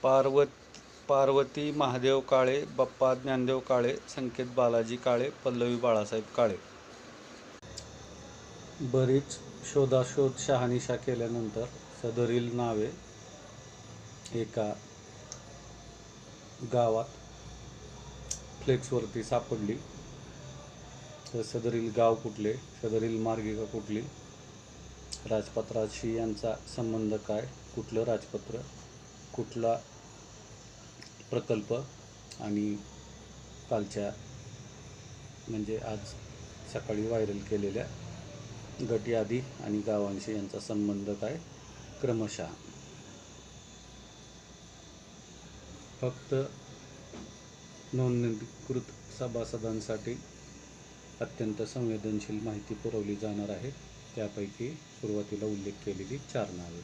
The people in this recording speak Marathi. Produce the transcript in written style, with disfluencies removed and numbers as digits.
पार्वती महादेव काळे, बाप्पा ज्ञानदेव काळे, संकेत बालाजी काळे, पल्लवी बाळासाहेब काळे. बरीच शोधाशोध शहानिशा केल्यानंतर सदरील नावे एका गावात फ्लेक्सवरती सापडली. तर सदरील गाव कुठले, सदरील मार्गिका कुठली, राजपत्राशी यांचा संबंध काय, कुठलं राजपत्र, कुठला प्रकल्प आणि कालच्या म्हणजे आज सकाळी व्हायरल केलेल्या गट यादी आणि गावांशी यांचा संबंध काय क्रमशः. फक्त नोंदणीकृत सभासदांसाठी अत्यंत संवेदनशील माहिती पुरवली जाणार आहे. त्यापैकी सुरुवातीला उल्लेख केलेली 4 नावे.